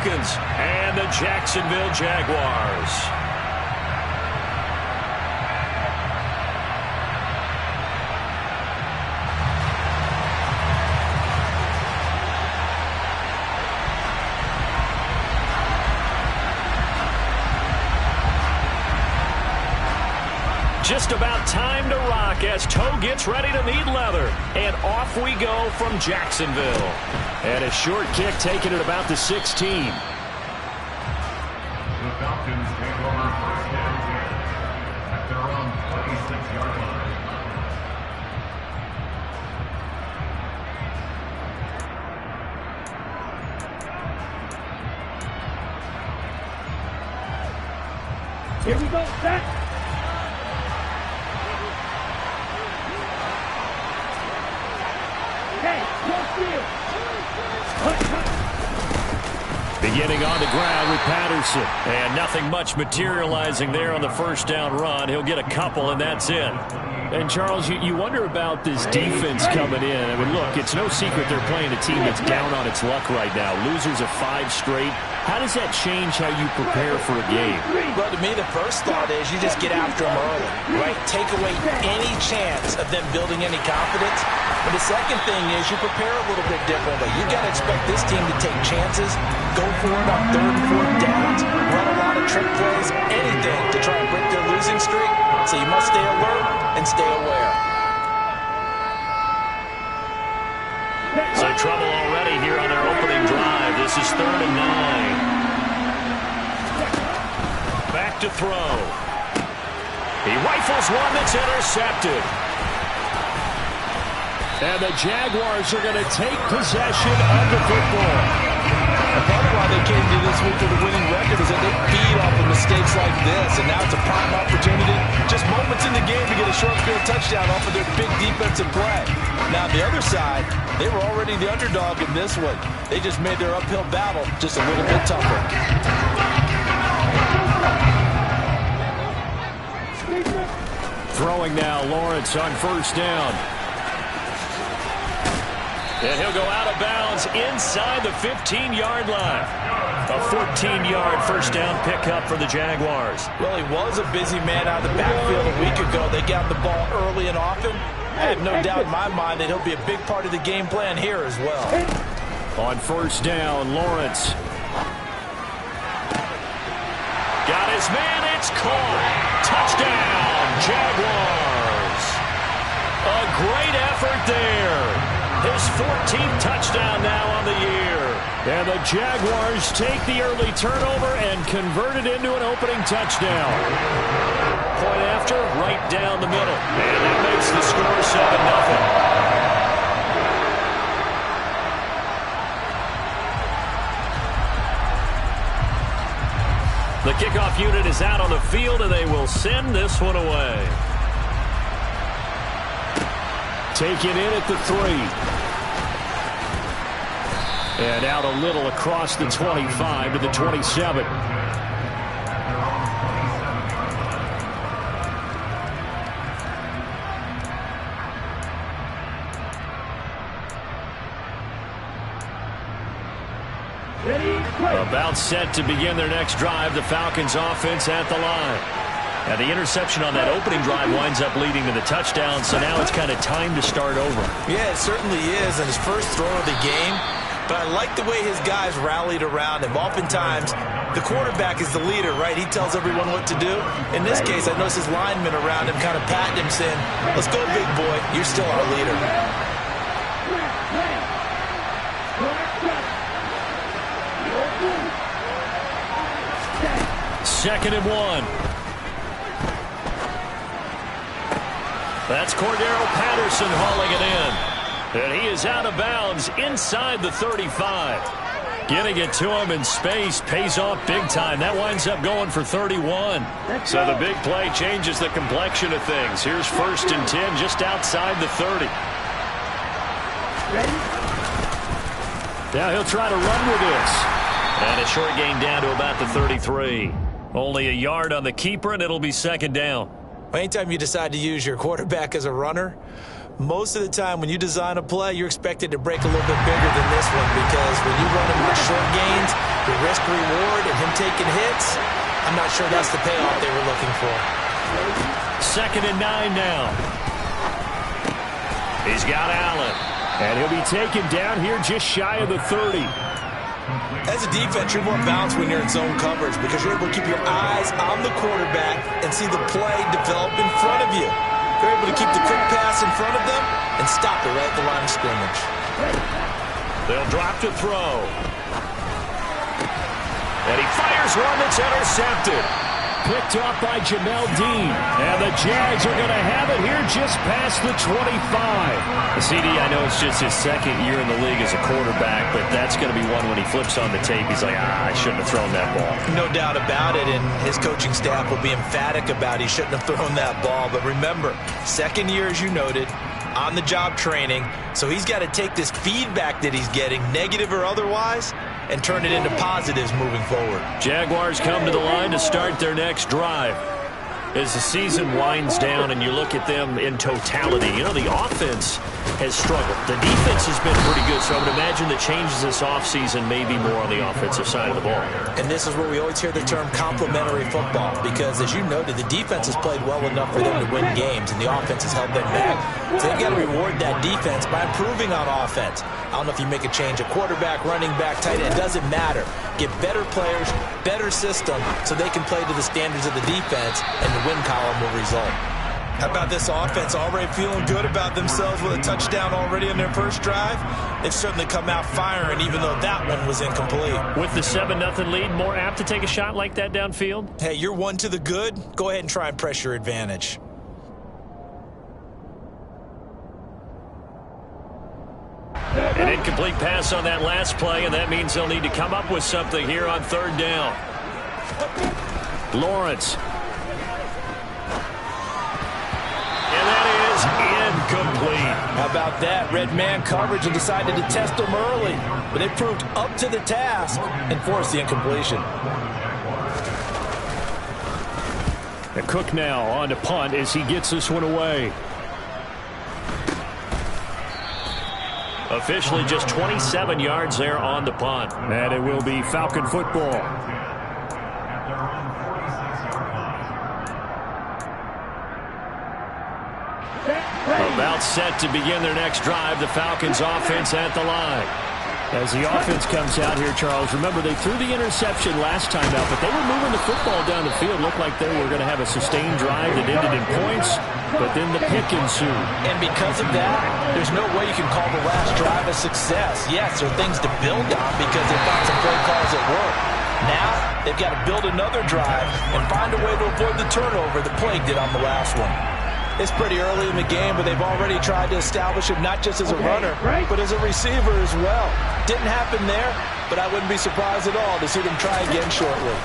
Falcons and the Jacksonville Jaguars. Just about time to rock as toe gets ready to meet leather. And off we go from Jacksonville. And a short kick taken at about the 16. The Falcons take over first down at their own 26-yard line. Here we go, set. Beginning on the ground with Patterson. And nothing much materializing there on the first down run. He'll get a couple, and that's it. And, Charles, you wonder about this defense coming in. I mean, look, it's no secret they're playing a team that's down on its luck right now. Losers of 5 straight. How does that change how you prepare for a game? Well, to me, the first thought is you just get after them early, right? Take away any chance of them building any confidence. And the second thing is you prepare a little bit differently. You got to expect this team to take chances, go for it on 3rd and 4th downs, run a lot of trick plays, anything to try and break their losing streak. So you must stay alert and stay aware. So trouble already here on their opening drive. This is 3rd and 9. Back to throw. He rifles one that's intercepted. And the Jaguars are going to take possession of the football. And part of why they came to this week with a winning record is that they feed off of mistakes like this. And now it's a prime opportunity, just moments in the game to get a short field touchdown off of their big defensive play. Now, on the other side, they were already the underdog in this one. They just made their uphill battle just a little bit tougher. Throwing now, Lawrence on first down. And he'll go out of bounds inside the 15-yard line. A 14-yard first down pickup for the Jaguars. Well, he was a busy man out of the backfield a week ago. They got the ball early and often. I have no doubt in my mind that he'll be a big part of the game plan here as well. On first down, Lawrence. Got his man, it's caught. Touchdown, Jaguars. A great effort there. His 14th touchdown now on the year. And the Jaguars take the early turnover and convert it into an opening touchdown. Point after, right down the middle. And that makes the score 7-0. The kickoff unit is out on the field, and they will send this one away. Taken in at the 3. And out a little across the 25 to the 27. About set to begin their next drive, the Falcons offense at the line. Now the interception on that opening drive winds up leading to the touchdown, so now it's kind of time to start over. Yeah, it certainly is, and his first throw of the game. But I like the way his guys rallied around him. Oftentimes, the quarterback is the leader, right? He tells everyone what to do. In this case, I noticed his linemen around him kind of patting him, saying, "Let's go, big boy. You're still our leader." Second and 1. That's Cordero Patterson hauling it in. And he is out of bounds inside the 35. Getting it to him in space pays off big time. That winds up going for 31. So the big play changes the complexion of things. Here's 1st and 10 just outside the 30. Now he'll try to run with this. And a short gain down to about the 33. Only a yard on the keeper, and it'll be 2nd down. Anytime you decide to use your quarterback as a runner, most of the time when you design a play, you're expected to break a little bit bigger than this one, because when you run him with short gains, your risk reward and him taking hits, I'm not sure that's the payoff they were looking for. 2nd and 9 now. He's got Allen. And he'll be taken down here just shy of the 30. As a defense, you're more balanced when you're in zone coverage because you're able to keep your eyes on the quarterback and see the play develop in front of you. You're able to keep the quick pass in front of them and stop it right at the line of scrimmage. They'll drop to throw. And he fires one that's intercepted. Picked off by Jamel Dean. And the Jags are going to have it here just past the 25. CD, I know it's just his 2nd year in the league as a quarterback, but that's going to be one when he flips on the tape. He's like, I shouldn't have thrown that ball. No doubt about it, and his coaching staff will be emphatic about he shouldn't have thrown that ball. But remember, 2nd year, as you noted, on-the-job training, so he's got to take this feedback that he's getting, negative or otherwise, and turn it into positives moving forward. Jaguars come to the line to start their next drive. As the season winds down and you look at them in totality, you know, the offense has struggled. The defense has been pretty good, so I would imagine the changes this offseason may be more on the offensive side of the ball. And this is where we always hear the term complementary football because, as you noted, the defense has played well enough for them to win games, and the offense has held them back. So they've got to reward that defense by improving on offense. I don't know if you make a change at quarterback, running back, tight end. It doesn't matter. Get better players, better system, so they can play to the standards of the defense, and the win column will result. How about this offense already feeling good about themselves with a touchdown already in their first drive? They've certainly come out firing, even though that one was incomplete. With the 7-0 lead, more apt to take a shot like that downfield? Hey, you're one to the good. Go ahead and try and press your advantage. An incomplete pass on that last play, and that means they'll need to come up with something here on 3rd down. Lawrence. And that is incomplete. How about that? Red man coverage and decided to test them early. But they proved up to the task and forced the incompletion. And Cook now on to punt as he gets this one away. Officially just 27 yards there on the punt. And it will be Falcon football. About set to begin their next drive. The Falcons offense at the line. As the offense comes out here, Charles, remember they threw the interception last time out, but they were moving the football down the field. Looked like they were going to have a sustained drive that ended in points, but then the pick ensued. And because of that, there's no way you can call the last drive a success. Yes, there are things to build on because they found some play calls that work. Now, they've got to build another drive and find a way to avoid the turnover the plague did on the last one. It's pretty early in the game, but they've already tried to establish him not just as a runner, but as a receiver as well. Didn't happen there, but I wouldn't be surprised at all to see them try again shortly.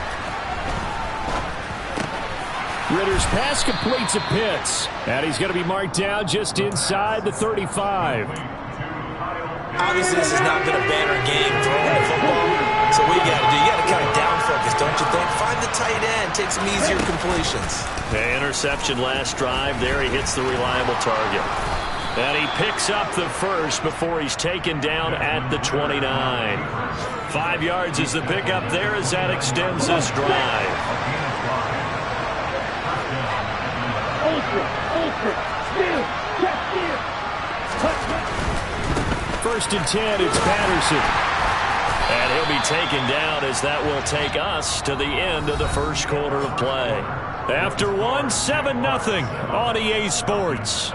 Ritter's pass completes a Pitts, and he's going to be marked down just inside the 35. Obviously, this has not been a banner game throwing the football, so what you got to do, you got to kind of down focus, don't you think? Find the tight end, take some easier completions. The interception last drive. There he hits the reliable target. And he picks up the first before he's taken down at the 29. 5 yards is the pickup there as that extends this drive. First and 10, it's Patterson. And he'll be taken down as that will take us to the end of the first quarter of play. After one, 7-0 on EA Sports.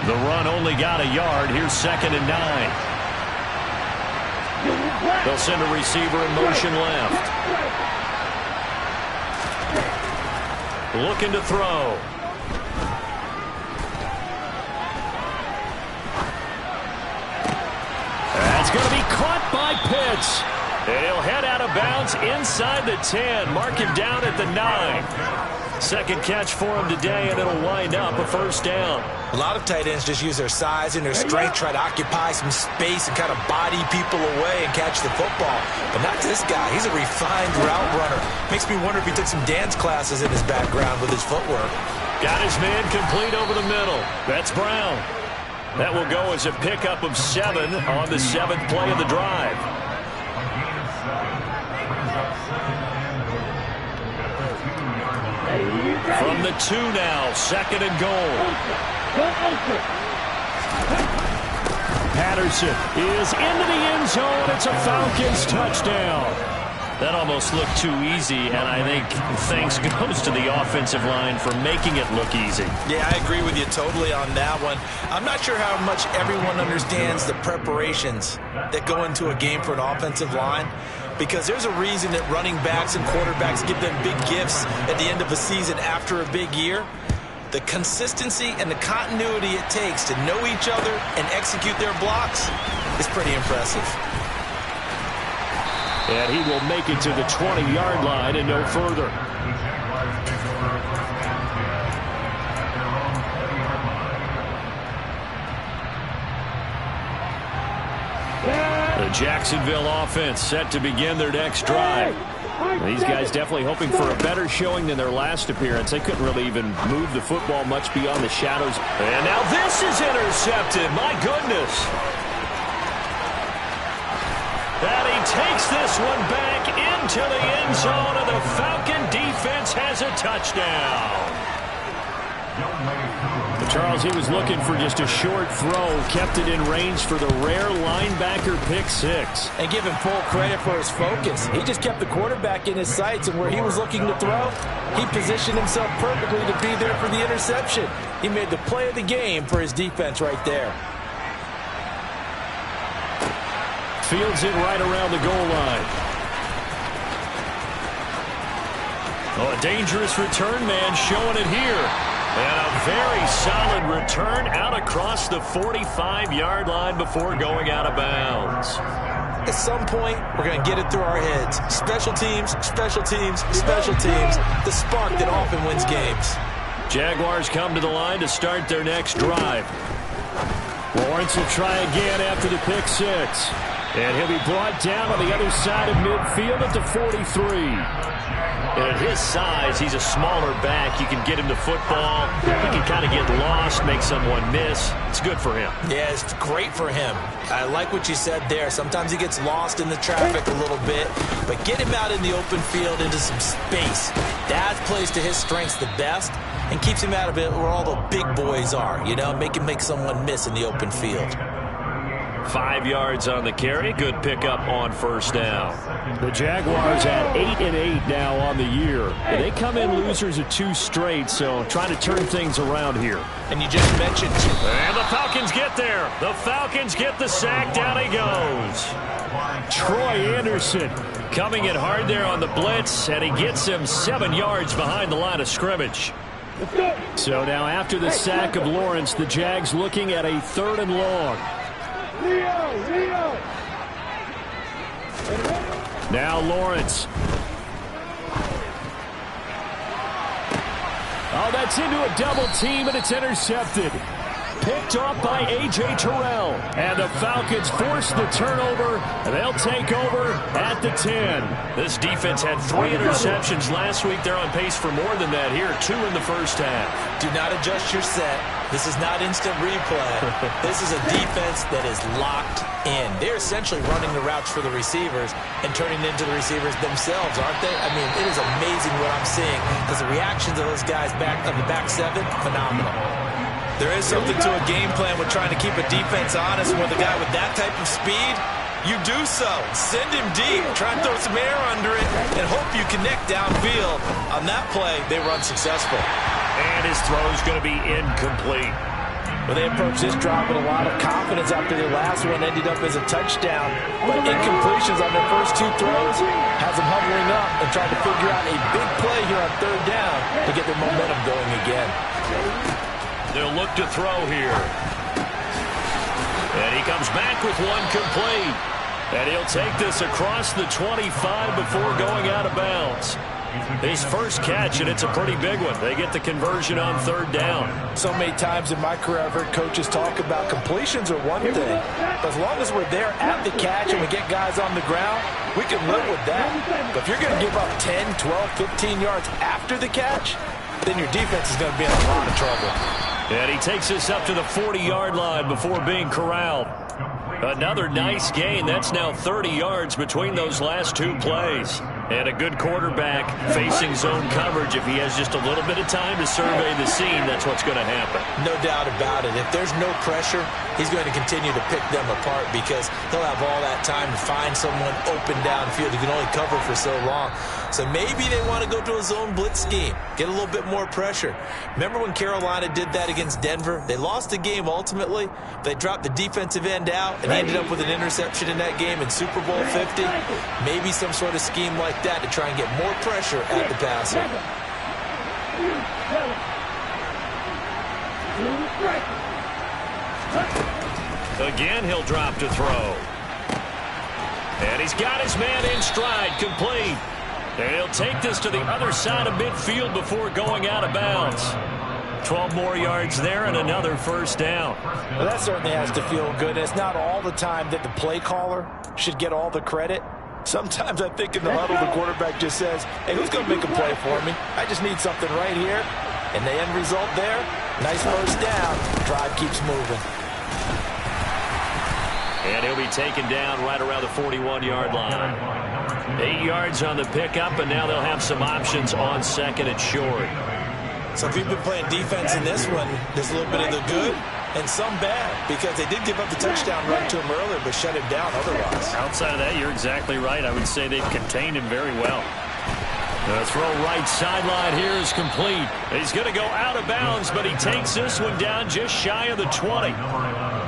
The run only got a yard. Here's 2nd and 9. They'll send a receiver in motion left. Looking to throw. That's going to be caught by Pitts. And he'll head out of bounds inside the 10. Mark him down at the 9. Second catch for him today, and it'll wind up a first down. A lot of tight ends just use their size and their strength, try to occupy some space and kind of body people away and catch the football. But not this guy. He's a refined route runner. Makes me wonder if he took some dance classes in his background with his footwork. Got his man complete over the middle. That's Brown. That will go as a pickup of 7 on the 7th play of the drive. From the 2 now, 2nd and goal. Patterson is into the end zone. It's a Falcons touchdown. That almost looked too easy, and I think thanks goes to the offensive line for making it look easy. Yeah, I agree with you totally on that one. I'm not sure how much everyone understands the preparations that go into a game for an offensive line, because there's a reason that running backs and quarterbacks give them big gifts at the end of a season after a big year. The consistency and the continuity it takes to know each other and execute their blocks is pretty impressive. And he will make it to the 20-yard line and no further. The Jacksonville offense set to begin their next drive. These guys definitely hoping for a better showing than their last appearance. They couldn't really even move the football much beyond the shadows. And now this is intercepted. My goodness. And he takes this one back into the end zone, and the Falcon defense has a touchdown. Charles, he was looking for just a short throw, kept it in range for the rare linebacker pick 6. And give him full credit for his focus. He just kept the quarterback in his sights, and where he was looking to throw, he positioned himself perfectly to be there for the interception. He made the play of the game for his defense right there. Fields it right around the goal line. Oh, a dangerous return man showing it here. And a very solid return out across the 45-yard line before going out of bounds. At some point, we're going to get it through our heads. Special teams, special teams, special teams. The spark that often wins games. Jaguars come to the line to start their next drive. Lawrence will try again after the pick 6. And he'll be brought down on the other side of midfield at the 43. And at his size, he's a smaller back. You can get him the football. He can kind of get lost, make someone miss. It's good for him. Yeah, it's great for him. I like what you said there. Sometimes he gets lost in the traffic a little bit. But get him out in the open field into some space. That plays to his strengths the best and keeps him out of it where all the big boys are. You know, make him make someone miss in the open field. 5 yards on the carry. Good pickup on first down. The Jaguars at 8-8 now on the year. They come in losers of 2 straight, so trying to turn things around here. And you just mentioned... And the Falcons get there. The Falcons get the sack. Down he goes. Troy Anderson coming in hard there on the blitz, and he gets him 7 yards behind the line of scrimmage. So now after the sack of Lawrence, the Jags looking at a 3rd and long. Now Lawrence. Oh, that's into a double team, and it's intercepted. Picked off by A.J. Terrell. And the Falcons force the turnover, and they'll take over at the 10. This defense had 3 interceptions last week. They're on pace for more than that here. 2 in the first half. Do not adjust your set. This is not instant replay. This is a defense that is locked in. They're essentially running the routes for the receivers and turning into the receivers themselves, aren't they? I mean, it is amazing what I'm seeing because the reactions of those guys back on the back 7, phenomenal. There is something to a game plan with trying to keep a defense honest. With a guy with that type of speed, you do so. Send him deep. Try and throw some air under it and hope you connect downfield. On that play, they were unsuccessful. And his throw is going to be incomplete. Well, they approached this drive with a lot of confidence after their last one ended up as a touchdown. But incompletions on their first 2 throws has them hovering up and trying to figure out a big play here on 3rd down to get their momentum going again. They'll look to throw here. And he comes back with one complete. And he'll take this across the 25 before going out of bounds. His first catch, and it's a pretty big one. They get the conversion on third down. So many times in my career, I've heard coaches talk about completions are one thing. As long as we're there at the catch and we get guys on the ground, we can live with that. But if you're going to give up 10, 12, 15 yards after the catch, then your defense is going to be in a lot of trouble. And he takes us up to the 40-yard line before being corralled. Another nice gain. That's now 30 yards between those last two plays. And a good quarterback facing zone coverage. If he has just a little bit of time to survey the scene, that's what's going to happen. No doubt about it. If there's no pressure, he's going to continue to pick them apart because he'll have all that time to find someone open downfield. He can only cover for so long. So maybe they want to go to a zone blitz scheme, get a little bit more pressure. Remember when Carolina did that against Denver? They lost the game ultimately. They dropped the defensive end out and ended up with an interception in that game in Super Bowl 50. Maybe some sort of scheme like that to try and get more pressure at the passer. Again, he'll drop to throw. And he's got his man in stride, complete. And he'll take this to the other side of midfield before going out of bounds. 12 more yards there and another first down. Well, that certainly has to feel good. It's not all the time that the play caller should get all the credit. Sometimes I think in the huddle, the quarterback just says, hey, who's going to make a play for me? I just need something right here. And the end result there, nice first down. Drive keeps moving. And he'll be taken down right around the 41-yard line. 8 yards on the pickup, and now they'll have some options on second and short. So if you've been playing defense in this one, there's a little bit of the good and some bad because they did give up the touchdown run to him earlier but shut him down otherwise. Outside of that, you're exactly right. I would say they've contained him very well. The throw right sideline here is complete. He's going to go out of bounds, but he takes this one down just shy of the 20.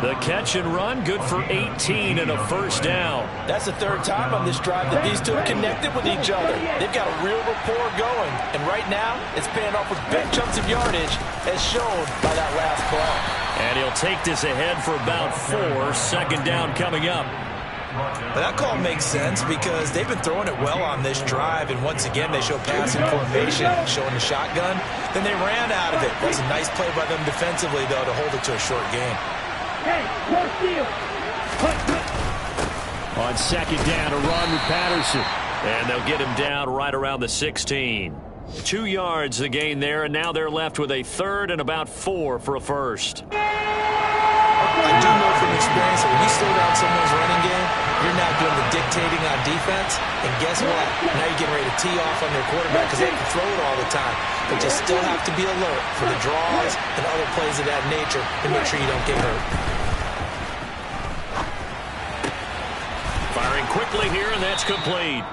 The catch and run, good for 18 and a first down. That's the third time on this drive that these two have connected with each other. They've got a real rapport going, and right now it's paying off with big chunks of yardage as shown by that last play. And he'll take this ahead for about 4. Second down coming up. But that call makes sense because they've been throwing it well on this drive, and once again they show passing formation, showing the shotgun. Then they ran out of it. That's a nice play by them defensively, though, to hold it to a short game. On second down, a run with Patterson. And they'll get him down right around the 16. 2 yards the gain there, and now they're left with a third and about 4 for a first. I do know from experience that when you slow down someone's running game, you're now doing the dictating on defense. And guess what? Now you're getting ready to tee off on their quarterback because they can throw it all the time. But you still have to be alert for the draws and other plays of that nature to make sure you don't get hurt. Firing quickly here, and that's complete.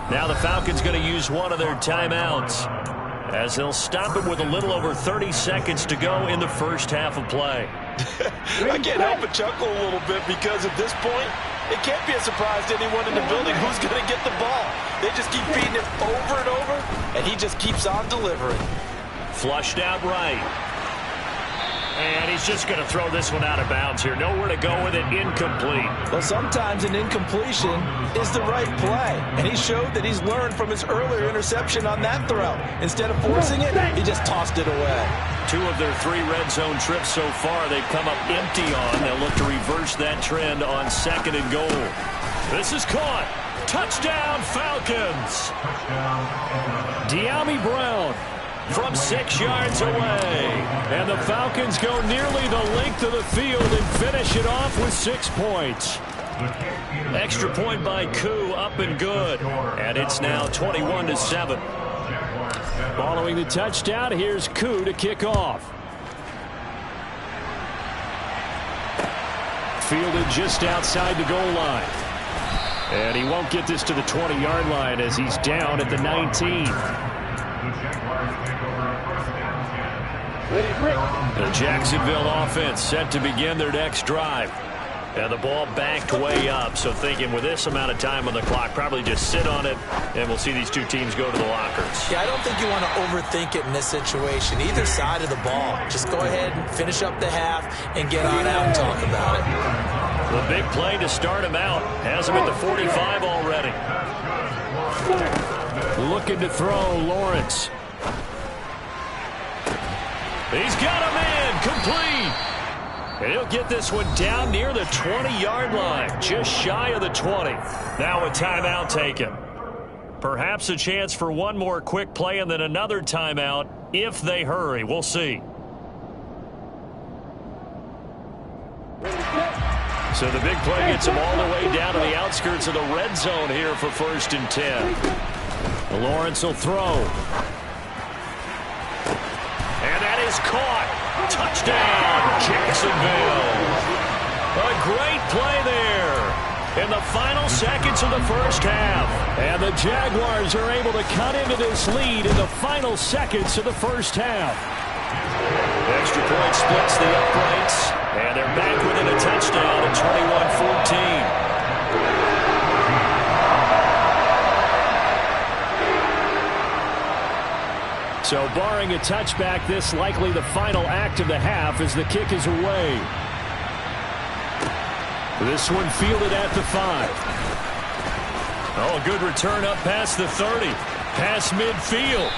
Now the Falcons going to use one of their timeouts as they'll stop it with a little over 30 seconds to go in the first half of play. I can't help but chuckle a little bit because at this point, it can't be a surprise to anyone in the building who's going to get the ball. They just keep feeding him over and over, and he just keeps on delivering. Flushed out right. And he's just going to throw this one out of bounds here. Nowhere to go with it. Incomplete. Well, sometimes an incompletion is the right play. And he showed that he's learned from his earlier interception on that throw. Instead of forcing it, he just tossed it away. 2 of their 3 red zone trips so far they've come up empty on. They'll look to reverse that trend on second and goal. This is caught. Touchdown, Falcons. De'Ami Brown from 6 yards away. And the Falcons go nearly the length of the field and finish it off with 6 points. Extra point by Koo, up and good. And it's now 21-7. Following the touchdown, here's Koo to kick off. Fielded just outside the goal line. And he won't get this to the 20-yard line as he's down at the 19. The Jacksonville offense set to begin their next drive. And the ball backed way up, so thinking with this amount of time on the clock, probably just sit on it, and we'll see these two teams go to the lockers. Yeah, I don't think you want to overthink it in this situation. Either side of the ball. Just go ahead and finish up the half and get on out and talk about it. The big play to start him out. Has him at the 45 already. Looking to throw, Lawrence. He's got him in, complete. And he'll get this one down near the 20-yard line, just shy of the 20. Now a timeout taken. Perhaps a chance for one more quick play and then another timeout if they hurry. We'll see. So the big play gets them all the way down to the outskirts of the red zone here for 1st and 10. Lawrence will throw. And that is caught. Touchdown, Jacksonville. A great play there in the final seconds of the first half. And the Jaguars are able to cut into this lead in the final seconds of the first half. Extra point splits the uprights. And they're back within a touchdown at 21-14. So barring a touchback, this likely the final act of the half as the kick is away. This one fielded at the 5. Oh, a good return up past the 30. Past midfield.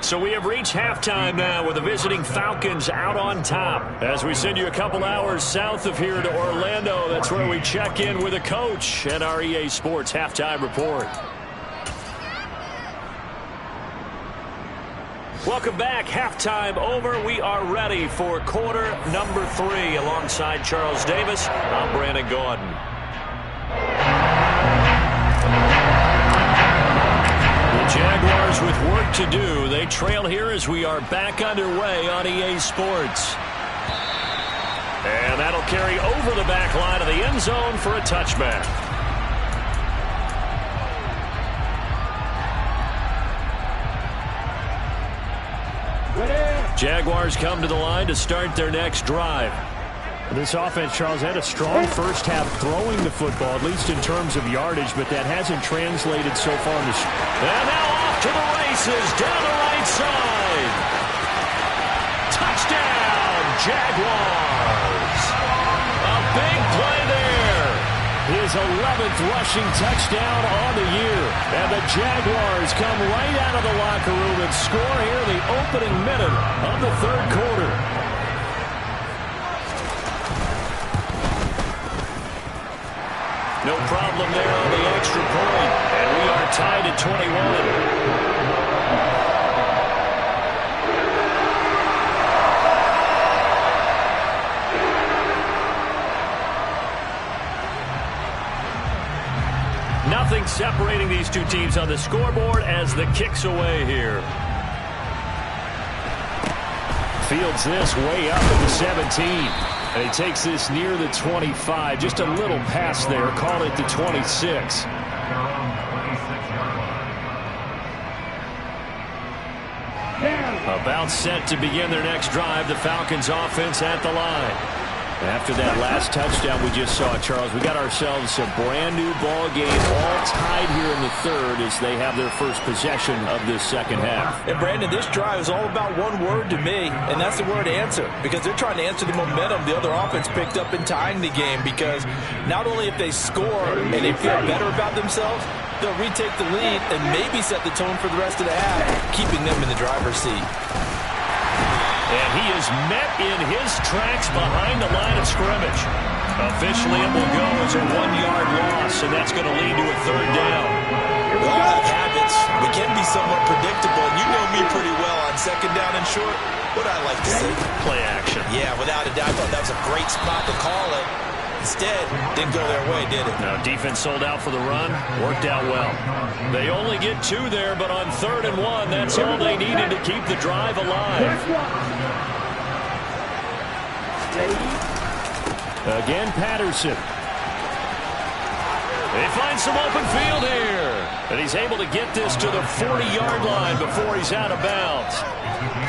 So we have reached halftime now with the visiting Falcons out on top. As we send you a couple hours south of here to Orlando, that's where we check in with a coach at our EA Sports Halftime Report. Welcome back. Halftime over. We are ready for quarter number 3 alongside Charles Davis. I'm Brandon Gordon. Jaguars with work to do. They trail here as we are back underway on EA Sports. And that'll carry over the back line of the end zone for a touchback. Jaguars come to the line to start their next drive. This offense, Charles, had a strong first half throwing the football, at least in terms of yardage, but that hasn't translated so far in the... And now off to the races, down the right side. Touchdown, Jaguars. A big play there. His 11th rushing touchdown on the year. And the Jaguars come right out of the locker room and score here in the opening minute of the third quarter. No problem there on the extra point. And we are tied at 21. Nothing separating these two teams on the scoreboard as the kick's away here. Fields this way up at the 17. And he takes this near the 25. Just a little pass there. Call it the 26. About set to begin their next drive. The Falcons offense at the line. After that last touchdown we just saw, Charles, we got ourselves a brand new ball game, all tied here in the third as they have their first possession of this second half. And Brandon, this drive is all about one word to me, and that's the word answer, because they're trying to answer the momentum the other offense picked up in tying the game, because not only if they score and they feel better about themselves, they'll retake the lead and maybe set the tone for the rest of the half, keeping them in the driver's seat. And he is met in his tracks behind the line of scrimmage. Officially, it will go as a 1-yard loss, and that's going to lead to a third down. We all have habits. We can be somewhat predictable, and you know me pretty well on second down and short. What I like to say? Play action. Yeah, without a doubt, I thought that was a great spot to call it. Instead, didn't go their way, did it? No, defense sold out for the run. Worked out well. They only get 2 there, but on 3rd and 1, that's all they needed to keep the drive alive. Again, Patterson. They find some open field here. And he's able to get this to the 40-yard line before he's out of bounds.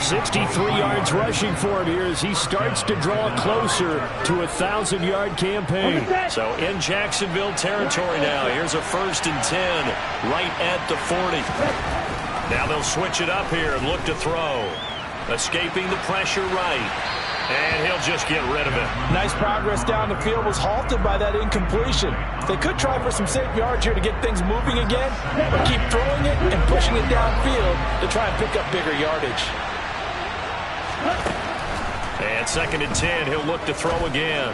63 yards rushing for him here as he starts to draw closer to a 1,000-yard campaign. So in Jacksonville territory now. Here's a 1st and 10 right at the 40. Now they'll switch it up here and look to throw. Escaping the pressure right. And he'll just get rid of it. Nice progress down the field, was halted by that incompletion. They could try for some safe yards here to get things moving again, or keep throwing it and pushing it downfield to try and pick up bigger yardage. And 2nd and 10, he'll look to throw again.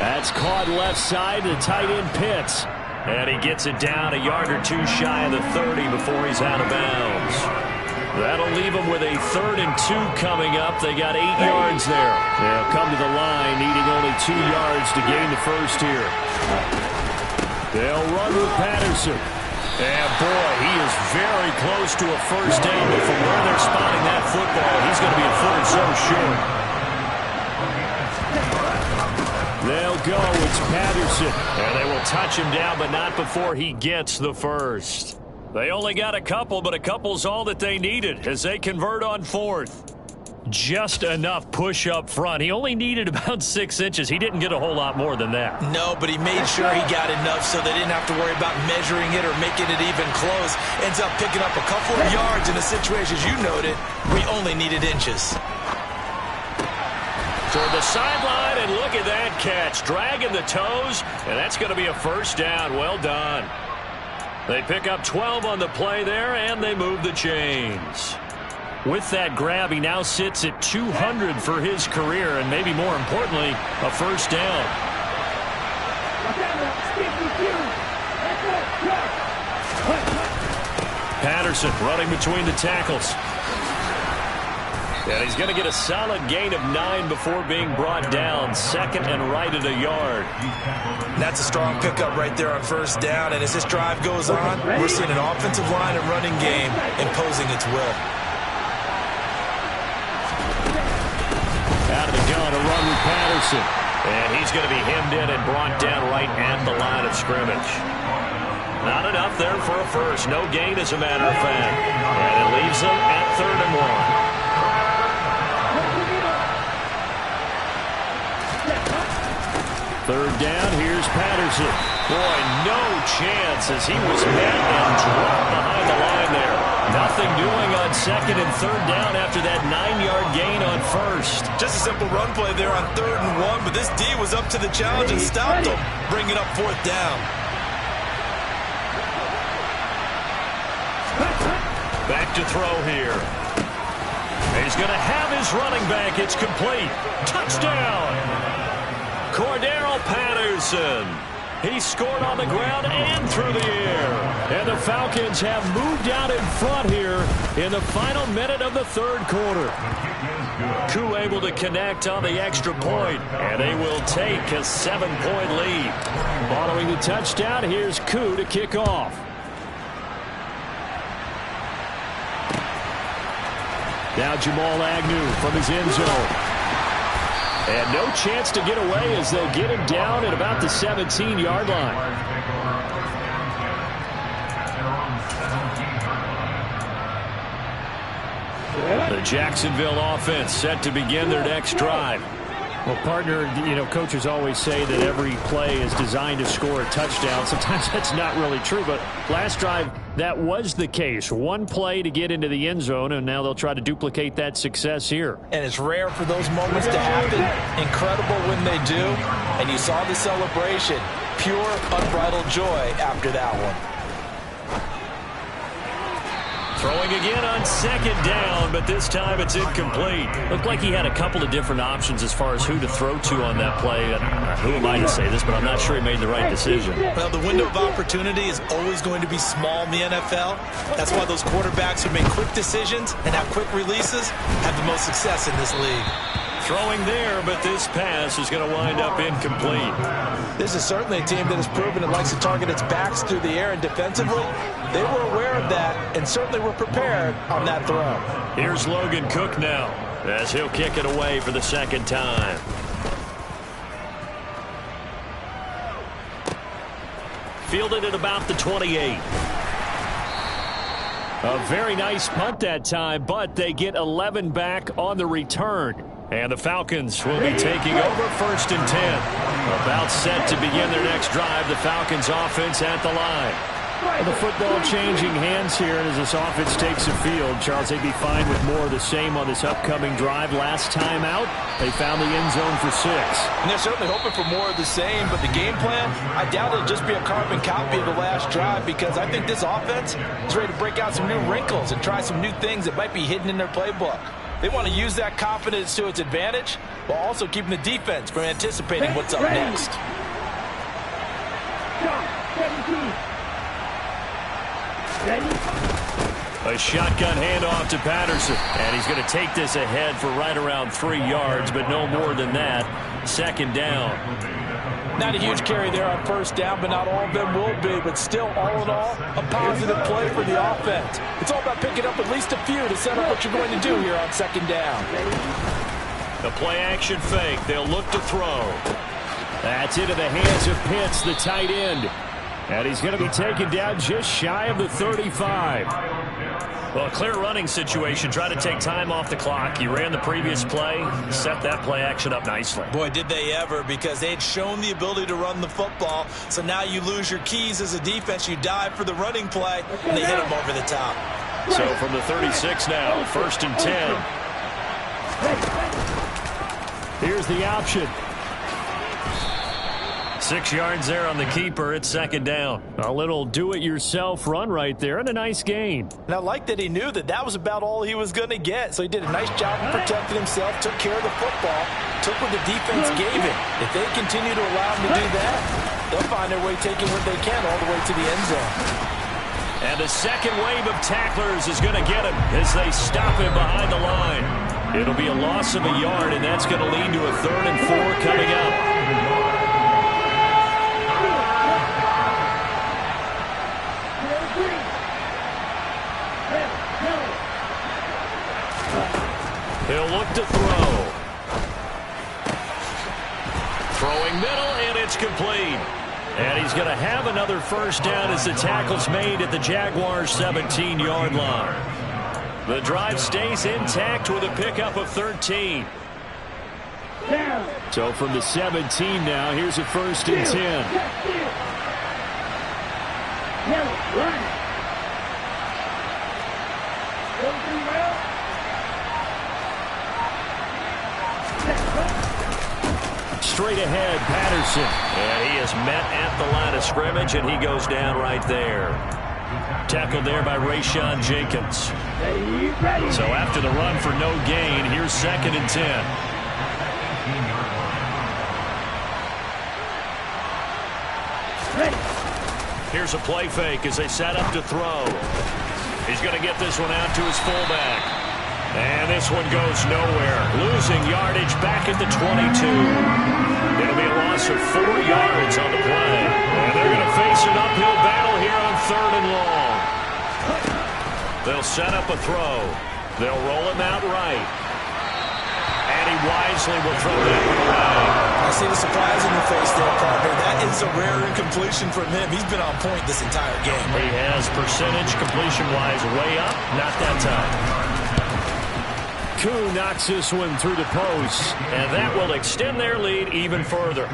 That's caught left side to tight end Pitts. And he gets it down a yard or two shy of the 30 before he's out of bounds. That'll leave them with a 3rd and 2 coming up. They got 8 yards there. They'll come to the line needing only 2 yards to gain the first here. They'll run with Patterson. And boy, he is very close to a first down, but from where they're spotting that football, he's going to be a foot or so short. They'll go. It's Patterson. And they will touch him down, but not before he gets the first. They only got a couple, but a couple's all that they needed as they convert on 4th. Just enough push up front. He only needed about 6 inches. He didn't get a whole lot more than that. No, but he made sure he got enough so they didn't have to worry about measuring it or making it even close. Ends up picking up a couple of yards in a situation, as you noted, we only needed inches. Toward the sideline, and look at that catch. Dragging the toes, and that's going to be a first down. Well done. They pick up 12 on the play there, and they move the chains. With that grab, he now sits at 200 for his career, and maybe more importantly, a first down. Patterson running between the tackles. And he's going to get a solid gain of 9 before being brought down. 2nd and right at a yard. That's a strong pickup right there on first down. And as this drive goes on, we're seeing an offensive line and running game imposing its will. Out of the gun, a run with Patterson. And he's going to be hemmed in and brought down right at the line of scrimmage. Not enough there for a first. No gain, as a matter of fact. And it leaves them at 3rd and 1. 3rd down, here's Patterson. Boy, no chance as he was met and dropped behind the line there. Nothing doing on 2nd and 3rd down after that 9-yard gain on 1st. Just a simple run play there on 3rd and 1, but this D was up to the challenge and stopped him, bringing up 4th down. Back to throw here. He's going to have his running back. It's complete. Touchdown. Cordero Patterson. He scored on the ground and through the air. And the Falcons have moved out in front here in the final minute of the 3rd quarter. Koo able to connect on the extra point, and they will take a 7-point lead. Following the touchdown, here's Koo to kick off. Now Jamal Agnew from his end zone. And no chance to get away as they'll get him down at about the 17-yard line. The Jacksonville offense set to begin their next drive. Well, partner, coaches always say that every play is designed to score a touchdown. Sometimes that's not really true, but last drive, that was the case. One play to get into the end zone, and now they'll try to duplicate that success here. And it's rare for those moments to happen. Incredible when they do. And you saw the celebration. Pure, unbridled joy after that one. Throwing again on 2nd down, but this time it's incomplete. Looked like he had a couple of different options as far as who to throw to on that play. Who am I to say this, but I'm not sure he made the right decision. Well, the window of opportunity is always going to be small in the NFL. That's why those quarterbacks who make quick decisions and have quick releases have the most success in this league. Throwing there, but this pass is going to wind up incomplete. This is certainly a team that has proven it likes to target its backs through the air and defensively. They were aware of that and certainly were prepared on that throw. Here's Logan Cook now as he'll kick it away for the 2nd time. Fielded at about the 28. A very nice punt that time, but they get 11 back on the return. And the Falcons will be taking over 1st and 10. About set to begin their next drive. The Falcons offense at the line. The football changing hands here, and as this offense takes the field, Charles, they'd be fine with more of the same on this upcoming drive. Last time out, they found the end zone for 6. And they're certainly hoping for more of the same, but the game plan, I doubt it'll just be a carbon copy of the last drive, because I think this offense is ready to break out some new wrinkles and try some new things that might be hidden in their playbook. They want to use that confidence to its advantage while also keeping the defense from anticipating what's up next. A shotgun handoff to Patterson. And he's going to take this ahead for right around 3 yards, but no more than that. 2nd down. Not a huge carry there on 1st down, but not all of them will be. But still, all in all, a positive play for the offense. It's all about picking up at least a few to set up what you're going to do here on 2nd down. The play-action fake. They'll look to throw. That's into the hands of Pitts, the tight end. And he's going to be taken down just shy of the 35. Well, a clear running situation. Try to take time off the clock. He ran the previous play, set that play action up nicely. Boy, did they ever, because they had shown the ability to run the football. So now you lose your keys as a defense. You dive for the running play, and they hit him over the top. So from the 36 now, 1st and 10. Here's the option. 6 yards there on the keeper. It's 2nd down. A little do-it-yourself run right there, and a nice gain. And I like that he knew that that was about all he was going to get. So he did a nice job of protecting himself, took care of the football, took what the defense gave him. If they continue to allow him to do that, they'll find their way taking what they can all the way to the end zone. And the second wave of tacklers is going to get him as they stop him behind the line. It'll be a loss of a yard, and that's going to lead to a 3rd and 4 coming up. He'll look to throw. Throwing middle, and it's complete. And he's going to have another 1st down as the tackle's made at the Jaguars' 17-yard line. The drive stays intact with a pickup of 13. So from the 17 now, here's a 1st and 10. Straight ahead, Patterson. And he is met at the line of scrimmage, and he goes down right there. Tackled there by Rayshon Jenkins. So after the run for no gain, here's 2nd and 10. Here's a play fake as they set up to throw. He's going to get this one out to his fullback. And this one goes nowhere. Losing yardage back at the 22. It'll be a loss of 4 yards on the play. And they're going to face an uphill battle here on 3rd and long. They'll set up a throw. They'll roll him out right. And he wisely will throw that one away. I see the surprise in your face there, partner. That is a rare incompletion from him. He's been on point this entire game. He has percentage completion-wise way up. Not that time. Koo knocks this one through the post. And that will extend their lead even further.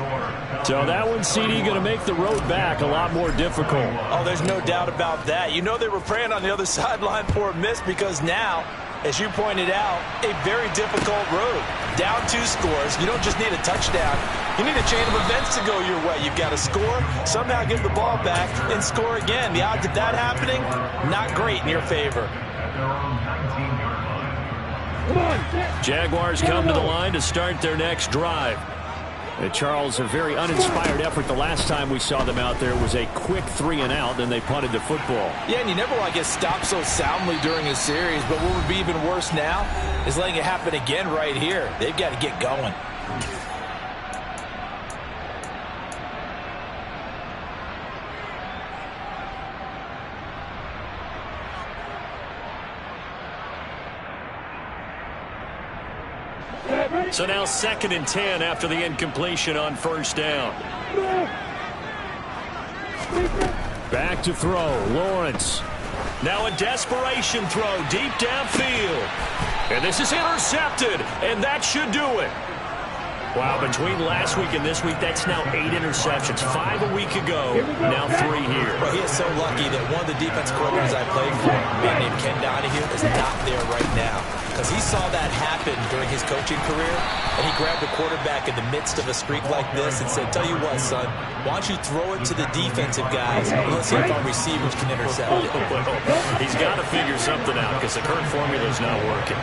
So that one, CD, going to make the road back a lot more difficult. Oh, there's no doubt about that. You know they were praying on the other sideline for a miss, because now, as you pointed out, a very difficult road. Down 2 scores. You don't just need a touchdown. You need a chain of events to go your way. You've got to score, somehow get the ball back, and score again. The odds of that happening, not great in your favor. Jaguars come to the line to start their next drive. Charles, a very uninspired effort. The last time we saw them out there was a quick 3 and out, then they punted the football. Yeah, and you never want to get stopped so soundly during a series, but what would be even worse now is letting it happen again right here. They've got to get going. So now 2nd and 10 after the incompletion on 1st down. Back to throw, Lawrence. Now a desperation throw deep downfield. And this is intercepted, and that should do it. Wow, between last week and this week, that's now 8 interceptions. 5 a week ago, now 3 here. Well, he is so lucky that one of the defense coordinators I played for, a man named Ken Donahue, is not there right now. Because he saw that happen during his coaching career, and he grabbed a quarterback in the midst of a streak like this and said, tell you what, son, why don't you throw it to the defensive guys, and let's see if our receivers can intercept it. He's got to figure something out because the current formula is not working.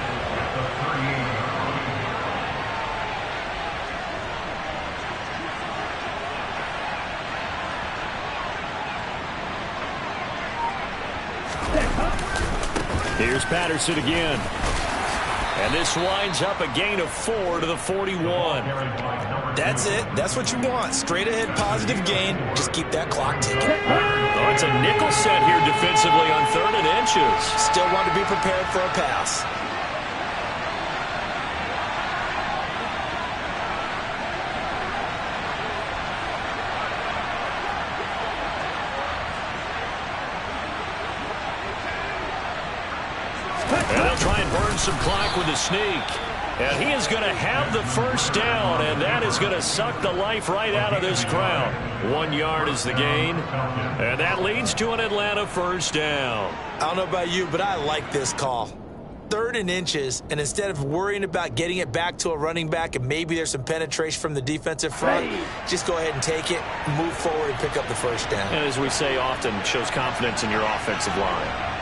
Here's Patterson again. And this winds up a gain of 4 to the 41. That's it. That's what you want. Straight ahead positive gain. Just keep that clock ticking. Oh, it's a nickel set here defensively on 3rd and inches. Still want to be prepared for a pass. And they'll try and burn some clock with a sneak. And he is going to have the first down, and that is going to suck the life right out of this crowd. 1 yard is the gain, and that leads to an Atlanta first down. I don't know about you, but I like this call. 3rd and inches, and instead of worrying about getting it back to a running back and maybe there's some penetration from the defensive front, just go ahead and take it, move forward, and pick up the first down. And as we say often, shows confidence in your offensive line.